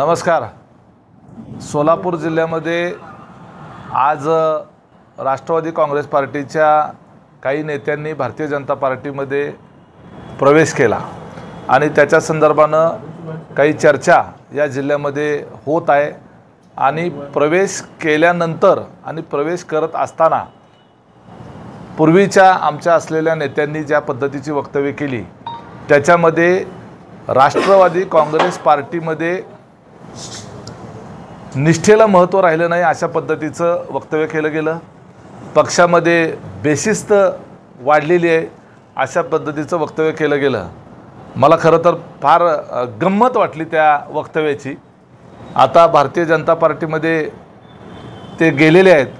नमस्कार। सोलापूर जिल्ह्यामध्ये आज राष्ट्रवादी काँग्रेस पार्टीच्या काही नेत्यांनी भारतीय जनता पार्टीमध्ये प्रवेश केला आणि त्याच्या संदर्भानं काही चर्चा या जिल्ह्यामध्ये होत आहे आणि प्रवेश केल्यानंतर आणि प्रवेश करत असताना पूर्वीच्या आमच्या असलेल्या नेत्यांनी ज्या पद्धतीची वक्तव्य केली त्याच्यामध्ये राष्ट्रवादी काँग्रेस पार्टीमध्ये निष्ठेला महत्त्व राहिलं नाही अशा पद्धतीचं वक्तव्य केलं गेलं। पक्षामध्ये बेशिस्त वाढलेली आहे अशा पद्धतीचं वक्तव्य केलं गेलं। मला खरं तर फार गंमत वाटली त्या वक्तव्याची। आता भारतीय जनता पार्टीमध्ये ते गेलेले आहेत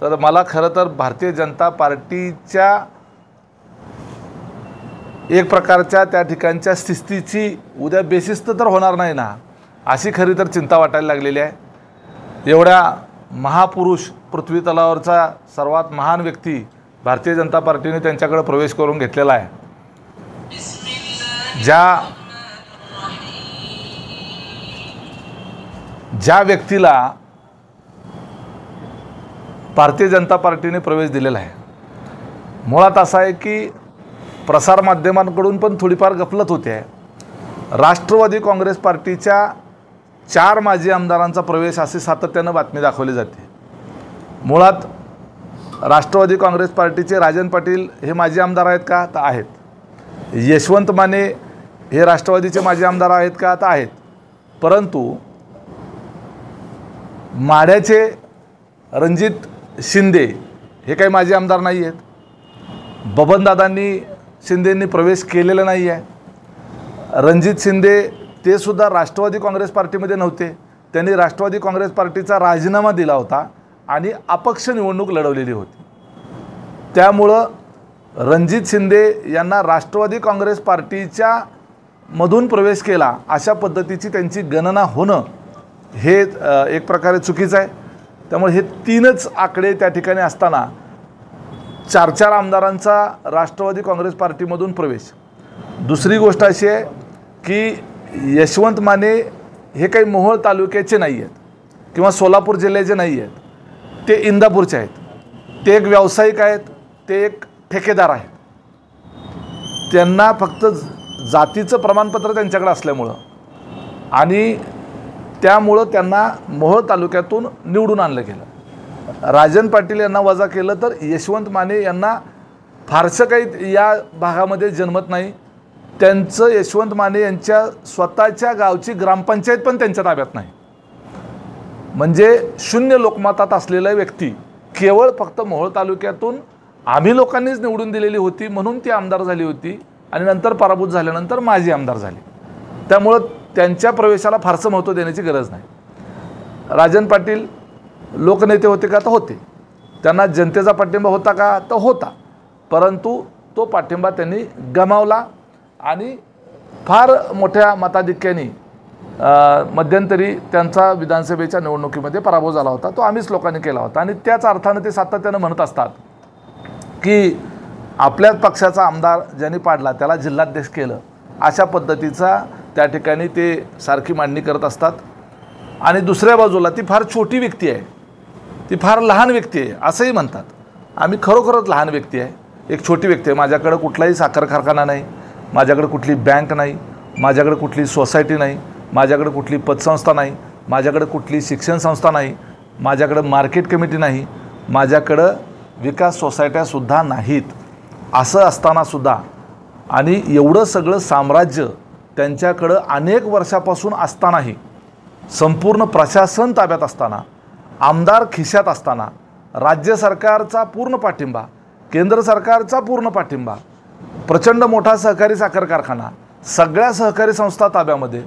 तर मला खरं तर भारतीय जनता पार्टीच्या एक प्रकारच्या त्या ठिकाणच्या शिस्तीची उद्या बेशिस्त तर होणार नाही ना अशी खरी तर चिंता वाटायला लागलेली आहे। एवढ्या महापुरुष पृथ्वी तलावरचा सर्वात महान व्यक्ती भारतीय जनता पार्टीने त्यांच्याकडे प्रवेश करून घेतलेला आहे। ज्या व्यक्तीला भारतीय जनता पार्टीने प्रवेश दिलेला आहे मुळात असा आहे की प्रसारमाध्यमांकडून पण थोडीफार गफलत होते आहे। राष्ट्रवादी काँग्रेस पार्टीच्या 4 माजी आमदारांचा प्रवेश असे सातत्यानं बातमी दाखवली जाते। मुळात राष्ट्रवादी काँग्रेस पार्टीचे राजन पाटील हे माजी आमदार आहेत का? तर आहेत। यशवंत माने हे राष्ट्रवादीचे माजी आमदार आहेत का? तर आहेत। परंतु माढ्याचे रणजित शिंदे हे काही माजी आमदार नाही आहेत। बबनदादांनी शिंदेंनी प्रवेश केलेला नाही आहे। रणजित शिंदे ते सुद्धा राष्ट्रवादी काँग्रेस पार्टीमध्ये नव्हते, त्यांनी राष्ट्रवादी काँग्रेस पार्टीचा राजीनामा दिला होता आणि अपक्ष निवडणूक लढवलेली होती। त्यामुळं रणजित शिंदे यांना राष्ट्रवादी काँग्रेस पार्टीच्या मधून प्रवेश केला अशा पद्धतीची त्यांची गणना होणं हे एक प्रकारे चुकीचं आहे। त्यामुळे हे 3च आकडे त्या ठिकाणी असताना 4 आमदारांचा राष्ट्रवादी काँग्रेस पार्टीमधून प्रवेश। दुसरी गोष्ट अशी आहे की यशवंत माने हे काही मोहोळ तालुक्याचे नाही आहेत किंवा सोलापूर जिल्ह्याचे नाही आहेत, ते इंदापूरचे आहेत। ते एक व्यावसायिक आहेत, ते एक ठेकेदार आहेत। त्यांना फक्त जातीचं प्रमाणपत्र त्यांच्याकडे असल्यामुळं आणि त्यामुळं त्यांना मोहोळ तालुक्यातून निवडून आणलं गेलं। राजन पाटील यांना वजा केलं तर यशवंत माने यांना फारसं काही या भागामध्ये जन्मत नाही। त्यांचं यशवंत माने यांच्या स्वतःच्या गावची ग्रामपंचायत पण त्यांच्या ताब्यात नाही। म्हणजे शून्य लोकमतात असलेला व्यक्ती केवळ फक्त मोहोळ तालुक्यातून आम्ही लोकांनीच निवडून दिलेली होती म्हणून ती आमदार झाली होती आणि नंतर पराभूत झाल्यानंतर माजी आमदार झाले। त्यामुळं त्यांच्या प्रवेशाला फारसं महत्त्व देण्याची गरज नाही। राजन पाटील लोकनेते होते का? तर होते। त्यांना जनतेचा पाठिंबा होता का? तर होता। परंतु तो पाठिंबा त्यांनी गमावला आणि फार मोठ्या मताधिक्याने मध्यंतरी त्यांचा विधानसभेच्या निवडणुकीमध्ये पराभव झाला होता। तो आम्हीच लोकांनी केला होता आणि त्याच अर्थानं ते सातत्यानं म्हणत असतात की आपल्याच पक्षाचा आमदार ज्यांनी पाडला त्याला जिल्हाध्यक्ष केलं अशा पद्धतीचा त्या ठिकाणी ते सारखी मांडणी करत असतात। आणि दुसऱ्या बाजूला ती फार छोटी व्यक्ती आहे, ती फार लहान व्यक्ती आहे असंही म्हणतात। आम्ही खरोखरच लहान व्यक्ती आहे, एक छोटी व्यक्ती आहे। माझ्याकडे कुठलाही साखर कारखाना नाही, माझ्याकडे कुठली बँक नाही, माझ्याकडे कुठली सोसायटी नाही, माझ्याकडे कुठली पतसंस्था नाही, माझ्याकडे कुठली शिक्षण संस्था नाही, माझ्याकडे मार्केट कमिटी नाही, माझ्याकडं विकास सोसायट्यासुद्धा नाहीत। असं असतानासुद्धा आणि एवढं सगळं साम्राज्य त्यांच्याकडं अनेक वर्षापासून असतानाही, संपूर्ण प्रशासन ताब्यात असताना, आमदार खिशात असताना, राज्य सरकारचा पूर्ण पाठिंबा, केंद्र सरकारचा पूर्ण पाठिंबा, प्रचंड मोठा सहकारी साखर कारखाना, सगळ्या सहकारी संस्था ताब्यामध्ये,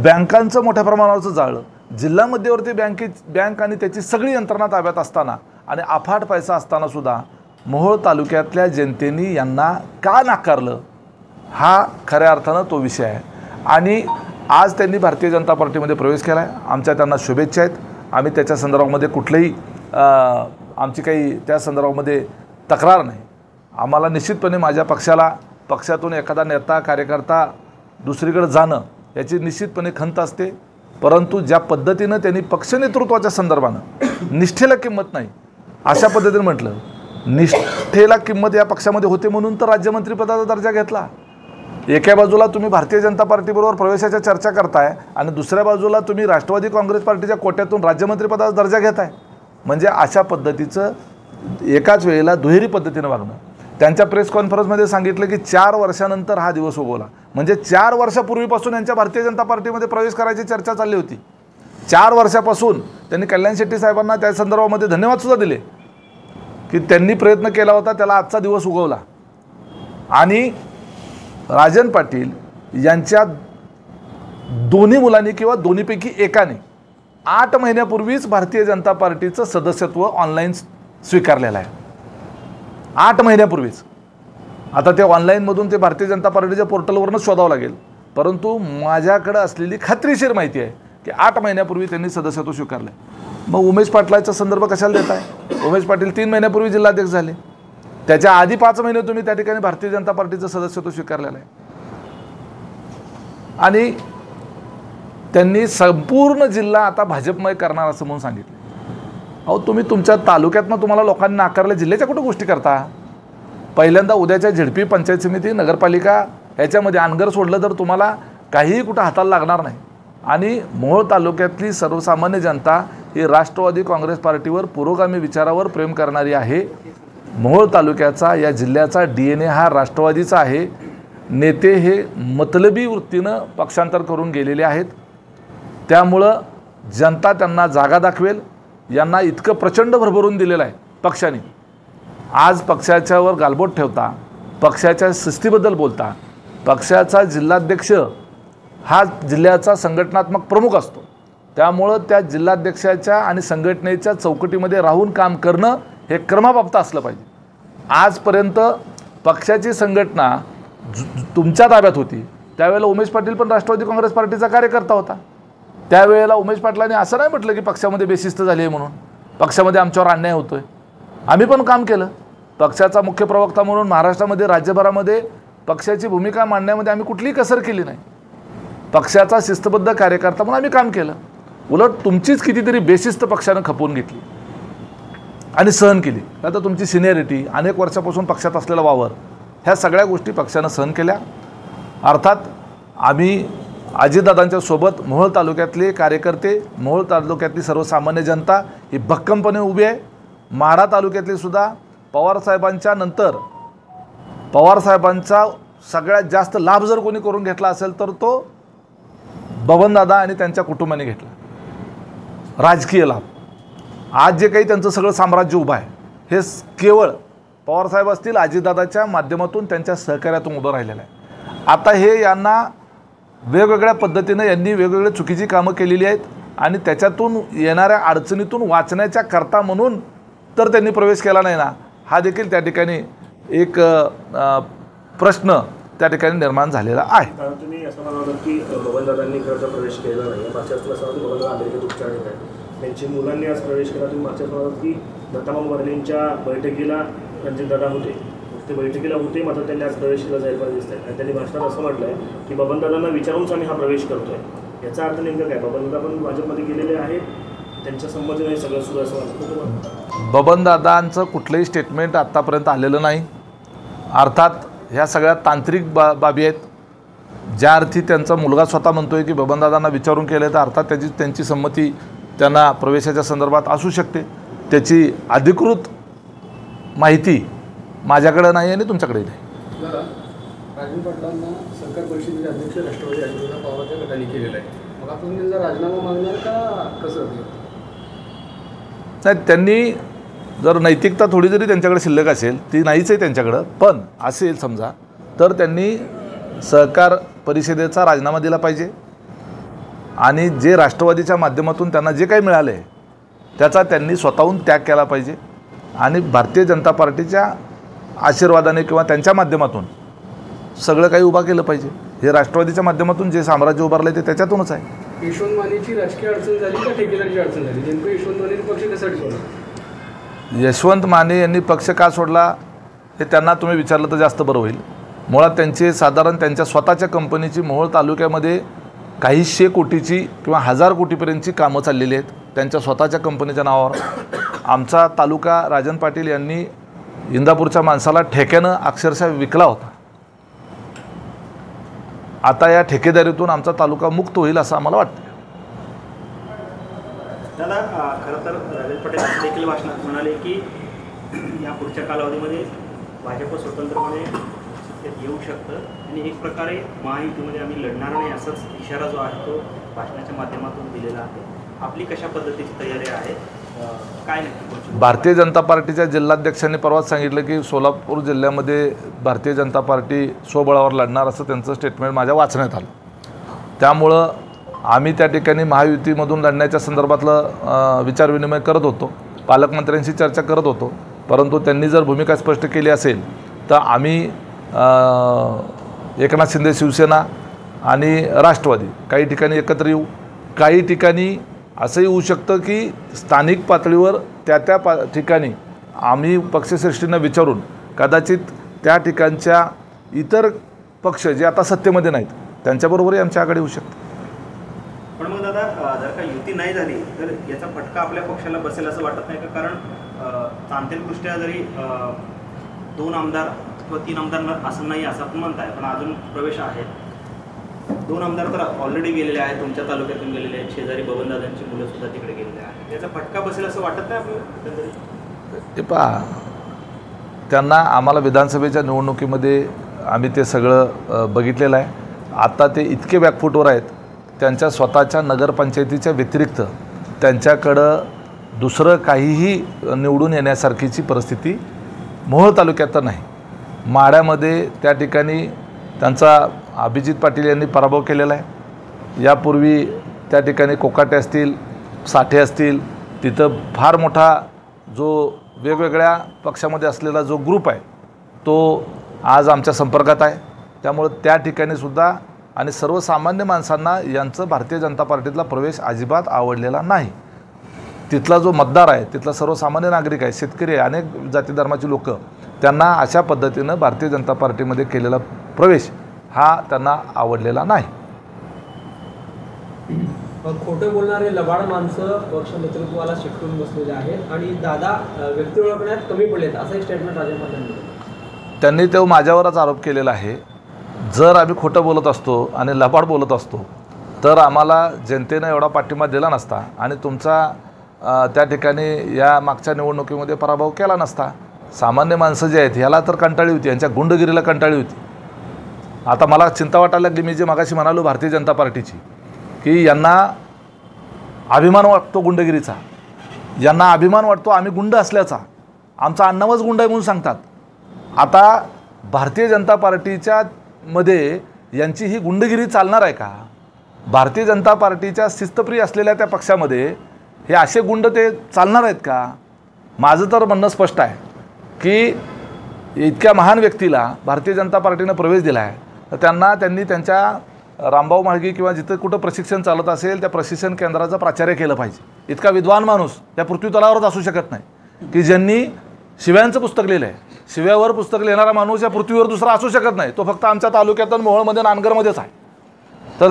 बँकांचं मोठ्या प्रमाणावरचं जाळं, जिल्हा मध्यवर्ती बँक आणि त्याची सगळी यंत्रणा ताब्यात असताना आणि अफाट पैसा असतानासुद्धा मोहोळ तालुक्यातल्या जनतेने यांना का नाकारलं हा खऱ्या अर्थानं तो विषय आहे। आणि आज त्यांनी भारतीय जनता पार्टीमध्ये प्रवेश केला आहे, आमच्या त्यांना शुभेच्छा आहेत। आम्ही त्याच्या संदर्भामध्ये कुठलेही आमची काही त्या संदर्भामध्ये तक्रार नाही। आम्हाला निश्चितपणे माझ्या पक्षातून एखादा नेता कार्यकर्ता दुसरीकडे जाणं याची निश्चितपणे खंत असते, परंतु ज्या पद्धतीनं त्यांनी पक्ष नेतृत्वाच्या संदर्भानं निष्ठेला किंमत नाही अशा पद्धतीने म्हटलं, निष्ठेला किंमत या पक्षामध्ये होते म्हणून तर राज्यमंत्रीपदाचा दर्जा घेतला. एका बाजूला तुम्ही भारतीय जनता पार्टीबरोबर प्रवेशाच्या चर्चा करताय आणि दुसऱ्या बाजूला तुम्ही राष्ट्रवादी काँग्रेस पार्टीच्या कोट्यातून राज्यमंत्रीपदाचा दर्जा घेताय. म्हणजे अशा पद्धतीचं एकाच वेळेला दुहेरी पद्धतीनं वागणं. त्यांच्या प्रेस कॉन्फरन्समध्ये सांगितलं की 4 वर्षानंतर हा दिवस उगवला. म्हणजे 4 वर्षापूर्वीपासून यांच्या भारतीय जनता पार्टीमध्ये प्रवेश करायची चर्चा चालली होती. 4 वर्षापासून त्यांनी कल्याण शेट्टी साहेबांना त्या संदर्भामध्ये धन्यवादसुद्धा दिले की त्यांनी प्रयत्न केला होता, त्याला आजचा दिवस उगवला. आणि राजन पाटील यांच्या दोन्ही मुलांनी किंवा दोन्हीपैकी एकाने 8 महिन्यापूर्वीच भारतीय जनता पार्टीचं सदस्यत्व ऑनलाईन स्वीकारलेलं आहे. 8 महिन्यापूर्वीच. आता ते ऑनलाईनमधून ते भारतीय जनता पार्टीच्या पोर्टलवरूनच शोधावं लागेल, परंतु माझ्याकडं असलेली खात्रीशीर माहिती आहे की 8 महिन्यापूर्वी त्यांनी सदस्यत्व स्वीकारलं आहे. मग उमेश पाटलाचा संदर्भ कशाला देत आहे? उमेश पाटील 3 महिन्यापूर्वी जिल्हाध्यक्ष झाले. त्याच्या आधी 5 महिने तुम्ही त्या ठिकाणी भारतीय जनता पार्टीचं सदस्यत्व स्वीकारलेलं आहे. आणि त्यांनी संपूर्ण जिल्हा आता भाजपमय करणार असं म्हणून सांगितलं. अहो, तुम्ही तुमच्या तालुक्यातनं तुम्हाला लोकांनी नाकारलं, जिल्ह्याच्या कुठं गोष्टी करता? पहिल्यांदा उद्याच्या झेडपी, पंचायत समिती, नगरपालिका ह्याच्यामध्ये अनगर सोडलं तर तुम्हाला काहीही कुठं हाताला लागणार नाही. आणि मोहोळ तालुक्यातली सर्वसामान्य जनता ही राष्ट्रवादी काँग्रेस पार्टीवर पुरोगामी विचारावर प्रेम करणारी आहे. मोहोळ तालुक्याचा, या जिल्ह्याचा DNA हा राष्ट्रवादीचा आहे. नेते हे मतलबी वृत्तीनं पक्षांतर करून गेलेले आहेत. त्यामुळं जनता त्यांना जागा दाखवेल. यांना इतकं प्रचंड भरभरून दिलेलं आहे पक्षाने. आज पक्षाच्यावर गालबोट ठेवता, पक्षाच्या शिस्तीबद्दल बोलता. पक्षाचा जिल्हाध्यक्ष हा जिल्ह्याचा संघटनात्मक प्रमुख असतो. त्यामुळं त्या जिल्हाध्यक्षाच्या आणि संघटनेच्या चौकटीमध्ये राहून काम करणं हे क्रमाबाबत असलं पाहिजे. आजपर्यंत पक्षाची संघटना तुमच्या ताब्यात होती, त्यावेळेला उमेश पाटील पण राष्ट्रवादी काँग्रेस पार्टीचा कार्यकर्ता होता. त्यावेळेला उमेश पाटलांनी असं नाही म्हटलं की पक्षामध्ये बेशिस्त झाली आहे म्हणून, पक्षामध्ये आमच्यावर अन्याय होतोय. आम्ही पण काम केलं. पक्षाचा मुख्य प्रवक्ता म्हणून महाराष्ट्रामध्ये, राज्यभरामध्ये पक्षाची भूमिका मांडण्यामध्ये आम्ही कुठलीही कसर केली नाही. पक्षाचा शिस्तबद्ध कार्यकर्ता म्हणून आम्ही काम केलं. उलट तुमचीच कितीतरी बेशिस्त पक्षानं खपवून घेतली आणि सहन केली. आता तुमची सिनियरिटी, अनेक वर्षापासून पक्षात असलेला वावर, ह्या सगळ्या गोष्टी पक्षानं सहन केल्या. अर्थात आम्ही अजितदादांच्या सोबत मोहोळ तालुक्यातले कार्यकर्ते, मोहोळ तालुक्यातली सर्वसामान्य जनता ही भक्कमपणे उभी आहे. माढा तालुक्यातले सुद्धा पवारसाहेबांच्या नंतर पवारसाहेबांचा सगळ्यात जास्त लाभ जर कोणी करून घेतला असेल तर तो बबनदादा आणि त्यांच्या कुटुंबाने घेतला. राजकीय लाभ, आज जे काही त्यांचं सगळं साम्राज्य उभं आहे हे केवळ पवारसाहेब असतील, अजितदादाच्या माध्यमातून, त्यांच्या सहकार्यातून उभं राहिलेलं आहे. आता हे यांना वेगवेगळ्या पद्धतीनं यांनी वेगवेगळ्या चुकीची कामं केलेली आहेत आणि त्याच्यातून येणाऱ्या अडचणीतून वाचण्याच्या करता म्हणून तर त्यांनी प्रवेश केला नाही ना, हा देखील त्या ठिकाणी एक प्रश्न त्या ठिकाणी निर्माण झालेला आहे. तुम्ही असं म्हणाल की बबनदादांनी खरंच प्रवेश केला नाही, मागच्या वेळेला बबनदादा अमेरिकेत उपचार घेत आहेत, त्यांची मुलांनी आज प्रवेश केला. तुम्ही मागच्या वेळेला की दत्ताभाऊ भरणेंच्या बैठकीला रणजितदादा होते, ते बैठकीला होते, मात्र त्यांनी आज प्रवेश केला जाहीरपणे दिसत आहे. आणि त्यांनी भाषणात असं म्हटलं आहे की बबनदादांना विचारूनच आम्ही हा प्रवेश करतोय. याचा अर्थ नेमका काय? बबनदादा पण भाजपमध्ये गेलेले आहेत, त्यांच्या संमतीने सगळं सुरू असं वाटतं. बबनदादांचं कुठलंही स्टेटमेंट आत्तापर्यंत आलेलं नाही. अर्थात ह्या सगळ्या तांत्रिक बाबी आहेत. ज्या अर्थी त्यांचा मुलगा स्वतः म्हणतोय की बबनदादांना विचारून केलं, तर अर्थात त्यांची संमती त्यांना प्रवेशाच्या संदर्भात असू शकते. त्याची अधिकृत माहिती माझ्याकडे नाही आणि तुमच्याकडे नाही. राजन पाटलांना सरकार परिषदेचे अध्यक्ष राष्ट्रवादी अजितदादा पवारच्या गटाने केलेलं आहे, मग आपण त्यांचा राजीनामा मागणार का कसं? नाही, त्यांनी जर नैतिकता थोडी जरी त्यांच्याकडे शिल्लक असेल, ती नाहीच आहे त्यांच्याकडं, पण असेल समजा, तर त्यांनी सहकार परिषदेचा राजीनामा दिला पाहिजे आणि जे राष्ट्रवादीच्या माध्यमातून त्यांना जे काही मिळालं आहे त्याचा त्यांनी स्वतःहून त्याग केला पाहिजे आणि भारतीय जनता पार्टीच्या आशीर्वादाने किंवा त्यांच्या माध्यमातून सगळं काही उभा केलं पाहिजे. हे राष्ट्रवादीच्या माध्यमातून जे साम्राज्य उभारलं आहे ते त्याच्यातूनच आहे. यशवंत मानेची राजकीय अडचण झाली का ठेकेदारीची अडचण झाली? नेमकं यशवंत मानेने पक्ष कशासाठी सोडला? यशवंत माने यांनी पक्ष का सोडला हे त्यांना तुम्ही विचारलं तर जास्त बरं होईल. मुळात त्यांचे साधारण त्यांच्या स्वतःच्या कंपनीची मोहोळ तालुक्यामध्ये काहीशे कोटीची किंवा 1000 कोटीपर्यंतची कामं चाललेली आहेत त्यांच्या स्वतःच्या कंपनीच्या नावावर. आमचा तालुका राजन पाटील यांनी इंदापूरच्या माणसाला ठेक्यानं अक्षरशः विकला होता. आता या ठेकेदारीतून आमचा तालुका मुक्त होईल असं आम्हाला वाटतं. दादा, खरं तर राजन पटेल देखील भाषणात म्हणाले की या पुढच्या कालावधीमध्ये भाजप स्वतंत्रपणे येऊ शकतं आणि एक प्रकारे महायुतीमध्ये आम्ही लढणार नाही असाच इशारा जो आहे तो भाषणाच्या माध्यमातून दिलेला आहे. आपली कशा पद्धतीची तयारी आहे, काय नक्की? भारतीय जनता पार्टीच्या जिल्हाध्यक्षांनी परवाच सांगितलं की सोलापूर जिल्ह्यामध्ये भारतीय जनता पार्टी स्वबळावर लढणार असं त्यांचं स्टेटमेंट माझ्या वाचण्यात आलं. त्यामुळं आम्ही त्या ठिकाणी महायुतीमधून लढण्याच्या संदर्भातलं विचारविनिमय करत होतो, पालकमंत्र्यांशी चर्चा करत होतो. परंतु त्यांनी जर भूमिका स्पष्ट केली असेल तर आम्ही एकनाथ शिंदे शिवसेना आणि राष्ट्रवादी काही ठिकाणी एकत्र येऊ. काही ठिकाणी असंही होऊ शकतं की स्थानिक पातळीवर त्या ठिकाणी आम्ही पक्षश्रेष्ठींना विचारून कदाचित त्या ठिकाणच्या इतर पक्ष जे आता सत्तेमध्ये नाहीत त्यांच्याबरोबरही आमची आघाडी होऊ शकते. पण मग दादा, जर का युती नाही झाली तर याचा फटका आपल्या पक्षाला बसेल असं वाटत नाही का? कारण तांत्रिकदृष्ट्या जरी 2 आमदार किंवा 3 आमदार असं नाही असं आपण म्हणताय, पण अजून प्रवेश आहेत. 2 आमदार तर ऑलरेडी गेलेले आहेत, तुमच्या तालुक्यातून गेलेले आहेत, शेजारी बबनदादांची मुलं सुद्धा तिकडे गेलेले आहेत. याचा फटका बसेल असं वाटत नाही आपल्याला? हे पहा, त्यांना आम्हाला विधानसभेच्या निवडणुकीमध्ये आम्ही ते सगळं बघितलेलं आहे. आता ते इतके बॅकफूटवर आहेत, त्यांच्या स्वतःच्या नगरपंचायतीच्या व्यतिरिक्त त्यांच्याकडं दुसरं काहीही निवडून येण्यासारखीची परिस्थिती मोहोळ तालुक्यात तर नाही. माढ्यामध्ये त्या ठिकाणी त्यांचा अभिजित पाटील यांनी पराभव केलेला आहे. यापूर्वी त्या ठिकाणी कोकाटे असतील, साठे असतील, तिथं फार मोठा जो वेगवेगळ्या पक्षामध्ये असलेला जो ग्रुप आहे तो आज आमच्या संपर्कात आहे. त्यामुळं त्या ठिकाणीसुद्धा आणि सर्वसामान्य माणसांना यांचं भारतीय जनता पार्टीतला प्रवेश अजिबात आवडलेला नाही. तिथला जो मतदार आहे, तिथला सर्वसामान्य नागरिक आहे, शेतकरी आहे, अनेक जाती धर्माची लोक, त्यांना अशा पद्धतीनं भारतीय जनता पार्टीमध्ये केलेला प्रवेश हा त्यांना आवडलेला नाही. खोटं बोलणारे लबाड माणसं पक्ष नेतृत्वाला शिकवून बसलेले आहेत आणि दादा व्यक्ती ओळखण्यात कमी पडलेत असं एक स्टेटमेंट राजन पाटलांनी. त्यांनी तो माझ्यावरच आरोप केलेला आहे. जर आम्ही खोटं बोलत असतो आणि लबाड बोलत असतो तर आम्हाला जनतेनं एवढा पाठिंबा दिला नसता आणि तुमचा त्या ठिकाणी या मागच्या निवडणुकीमध्ये पराभव केला नसता. सामान्य माणसं जे आहेत ह्याला तर कंटाळी होती, यांच्या गुंडगिरीला कंटाळी होती. आता मला चिंता वाटायला लागली, मी जे मागाशी म्हणालो भारतीय जनता पार्टीची, की यांना अभिमान वाटतो गुंडगिरीचा, यांना अभिमान वाटतो आम्ही गुंड असल्याचा, आमचा अण्णावच गुंड आहे म्हणून सांगतात. आता भारतीय जनता पार्टीच्या मध्ये यांची ही गुंडगिरी चालणार आहे का? भारतीय जनता पार्टीच्या शिस्तप्रिय असलेल्या त्या पक्षामध्ये हे असे गुंड ते चालणार आहेत का? माझं तर म्हणणं स्पष्ट आहे की इतक्या महान व्यक्तीला भारतीय जनता पार्टीनं प्रवेश दिला आहे तर त्यांनी त्यांच्या रामभाऊ म्हाळगी किंवा जिथं कुठं प्रशिक्षण चालत असेल त्या प्रशिक्षण केंद्राचं प्राचार्य केलं पाहिजे. इतका विद्वान माणूस त्या पृथ्वीतलावरच असू शकत नाही की ज्यांनी शिव्यांचं पुस्तक लिहिलं आहे. शिव्यावर पुस्तक लिहिणारा माणूस या पृथ्वीवर दुसरा असू शकत नाही. तो फक्त आमच्या तालुक्यात मोहोळमध्ये नांदगरमध्येच आहे. तर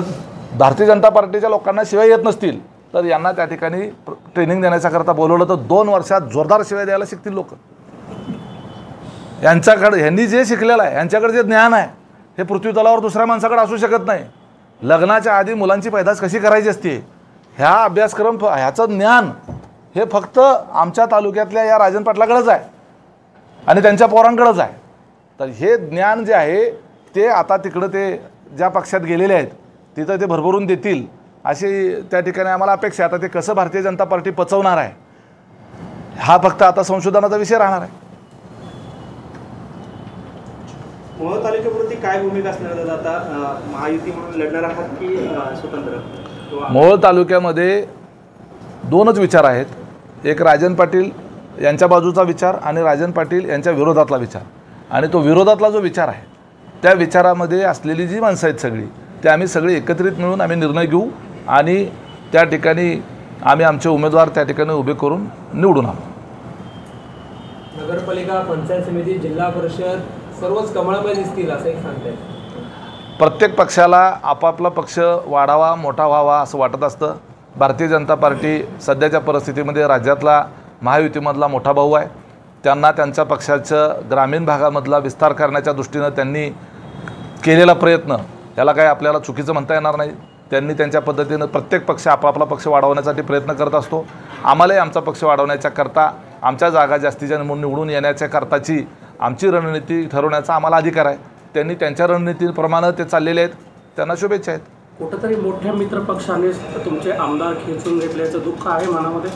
भारतीय जनता पार्टीच्या लोकांना शिव्या येत नसतील तर यांना त्या ठिकाणी ट्रेनिंग देण्याच्याकरता बोलवलं तर 2 वर्षात जोरदार शिव्या द्यायला शिकतील लोक. यांच्याकडे ह्यांनी जे शिकलेलं आहे, यांच्याकडे जे ज्ञान आहे हे पृथ्वीतलावर दुसऱ्या माणसाकडे असू शकत नाही. लग्नाच्या आधी मुलांची पैदास कशी करायची असते ह्या अभ्यासक्रम, ह्याचं ज्ञान हे फक्त आमच्या तालुक्यातल्या या राजन पाटलाकडेच आहे आणि त्यांच्या पोरांकडेच आहे. तर हे ज्ञान जे आहे ते आता तिकडं ते ज्या पक्षात गेलेले आहेत तिथं ते भरभरून देतील अशी त्या ठिकाणी आम्हाला अपेक्षा आहे. आता ते कसं भारतीय जनता पार्टी पचवणार आहे हा फक्त आता संशोधनाचा विषय राहणार आहे. मोहोळ तालुक्यावरती काय भूमिका असणार आता? महायुती म्हणून लढणार आहात की स्वतंत्र? मोहोळ तालुक्यामध्ये 2च विचार आहेत. एक राजन पाटील यांच्या बाजूचा विचार आणि राजन पाटील यांच्या विरोधातला विचार. आणि तो विरोधातला जो विचार आहे त्या विचारामध्ये असलेली जी माणसं आहेत सगळी ते आम्ही सगळे एकत्रित मिळून आम्ही निर्णय घेऊ आणि त्या ठिकाणी आम्ही आमचे उमेदवार त्या ठिकाणी उभे करून निवडून आणू. नगरपालिका, पंचायत समिती, जिल्हा परिषद सर्वच कमळमय दिसतील असं एक सांगताय. प्रत्येक पक्षाला आपापला पक्ष वाढावा, मोठा व्हावा असं वाटत असतं. भारतीय जनता पार्टी सध्याच्या परिस्थितीमध्ये राज्यातला महायुतीमधला मोठा भाऊ आहे. त्यांना त्यांच्या पक्षाचं ग्रामीण भागामधला विस्तार करण्याच्या दृष्टीनं त्यांनी केलेला प्रयत्न याला काही आपल्याला चुकीचं म्हणता येणार नाही. त्यांनी त्यांच्या पद्धतीनं प्रत्येक पक्ष आपापला पक्ष वाढवण्यासाठी प्रयत्न करत असतो. आम्हालाही आमचा पक्ष वाढवण्याच्या करता, आमच्या जागा जास्तीच्या निवडून येण्याच्या करताची आमची रणनीती ठरवण्याचा आम्हाला अधिकार आहे. त्यांनी त्यांच्या रणनीतीप्रमाणे ते चाललेले आहेत. त्यांना शुभेच्छा आहेत. कुठंतरी मोठ्या मित्रपक्षाने तुमचे आमदार खेचून घेतल्याचं दुःख आहे मनामध्ये?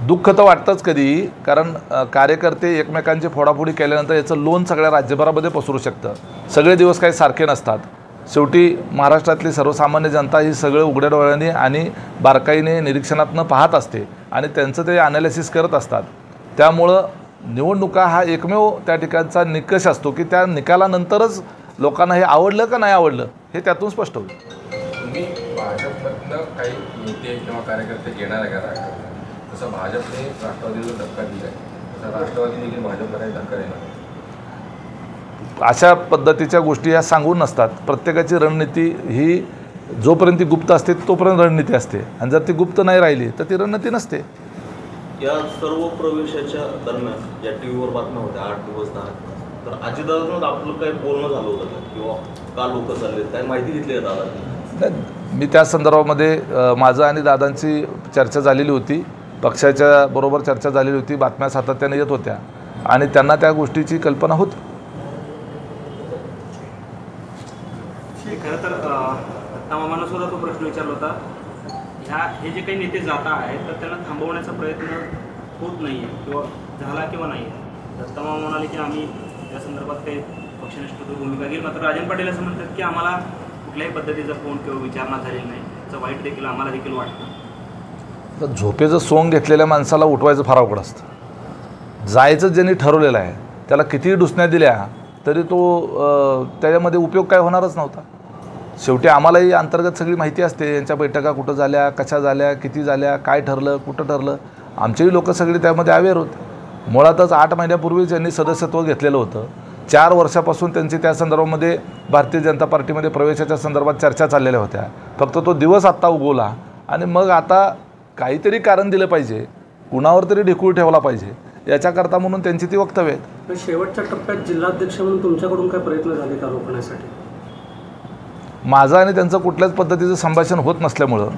दुःख तर वाटतंच कधी, कारण कार्यकर्ते एकमेकांची फोडाफोडी केल्यानंतर याचं लोन सगळ्या राज्यभरामध्ये पसरू शकतं. सगळे दिवस काही सारखे नसतात. शेवटी महाराष्ट्रातली सर्वसामान्य जनता ही सगळं उघड्या डोळ्याने आणि बारकाईने निरीक्षणातनं पाहत असते आणि त्यांचं ते ॲनालिसिस करत असतात. त्यामुळं निवडणुका हा एकमेव त्या ठिकाणचा निकष असतो की त्या निकालानंतरच लोकांना हे आवडलं का नाही आवडलं हे त्यातून स्पष्ट होईल. तुम्ही भाजपमधनं काही नेते किंवा कार्यकर्ते घेणार आहे का राष्ट्रवादी? तसं भाजपने राष्ट्रवादीला धक्का दिला आहे, तसं राष्ट्रवादी देखील भाजपला काही धक्का देणार? अशा पद्धतीच्या गोष्टी ह्या सांगून नसतात. प्रत्येकाची रणनीती ही जोपर्यंत ती गुप्त असते तोपर्यंत रणनीती असते, आणि जर ती गुप्त नाही राहिली तर ती रणनीती नसते. या सर्व प्रवेशाच्या दरम्यान या टी व्हीवर बातम्या होत्या 8 दिवस 10 दिवस, तर अजितदादांसोबत आपलं काही बोलणं झालं होतं का, किंवा का लोक चालले, काय माहिती घेतली आहे दादांनी? मी त्या संदर्भामध्ये माझं आणि दादांची चर्चा झालेली होती. पक्षाच्या बरोबर चर्चा झालेली होती. बातम्या सातत्याने येत होत्या आणि त्यांना त्या गोष्टीची कल्पना होती. खरं तर मामानं सुद्धा तो प्रश्न विचारला होता. हे जे काही नेते जात आहेत तर त्यांना थांबवण्याचा प्रयत्न होत नाही आहे किंवा झाला किंवा नाही. दत्ता मामा म्हणाले की आम्ही त्या संदर्भात काही पक्षनिष्ठ भूमिका घेईल. मात्र राजन पाटील असं म्हणतात की आम्हाला कुठल्याही पद्धतीचा फोन किंवा विचारणा झालेली नाही, त्याचं वाईट देखील आम्हाला देखील वाटतं. तर झोपेचं सोंग घेतलेल्या माणसाला उठवायचं फार अवघड असतं. जायचं ज्यांनी ठरवलेलं आहे त्याला कितीही डुसण्या दिल्या तरी तो त्याच्यामध्ये उपयोग काय होणारच नव्हता. शेवटी आम्हालाही अंतर्गत सगळी माहिती असते, यांच्या बैठका कुठं झाल्या, कशा झाल्या, किती झाल्या, काय ठरलं, कुठं ठरलं. आमचेही लोक सगळे त्यामध्ये अवेअर होते. मुळातच 8 महिन्यापूर्वीच यांनी सदस्यत्व घेतलेलं होतं. 4 वर्षापासून त्यांची त्या संदर्भामध्ये भारतीय जनता पार्टीमध्ये प्रवेशाच्या संदर्भात चर्चा चाललेल्या होत्या. फक्त तो दिवस आत्ता उगवला आणि मग आता काहीतरी कारण दिलं पाहिजे, कुणावर तरी ढिकूळ ठेवला पाहिजे याच्याकरता म्हणून त्यांची ती वक्तव्य आहेत. शेवटच्या टप्प्यात जिल्हाध्यक्ष म्हणून तुमच्याकडून काय प्रयत्न झाले का रोखण्यासाठी? माझं आणि त्यांचं कुठल्याच पद्धतीचं संभाषण होत नसल्यामुळं,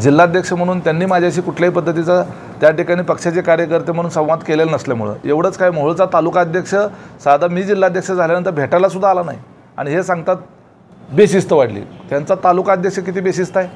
जिल्हाध्यक्ष म्हणून त्यांनी माझ्याशी कुठल्याही पद्धतीचा त्या ठिकाणी पक्षाचे कार्यकर्ते म्हणून संवाद केलेला नसल्यामुळं, एवढंच काय, मोहोळचा तालुका अध्यक्ष साधा मी जिल्हाध्यक्ष झाल्यानंतर भेटायला सुद्धा आला नाही आणि हे सांगतात बेशिस्त वाढली. त्यांचा तालुका अध्यक्ष किती बेशिस्त आहे.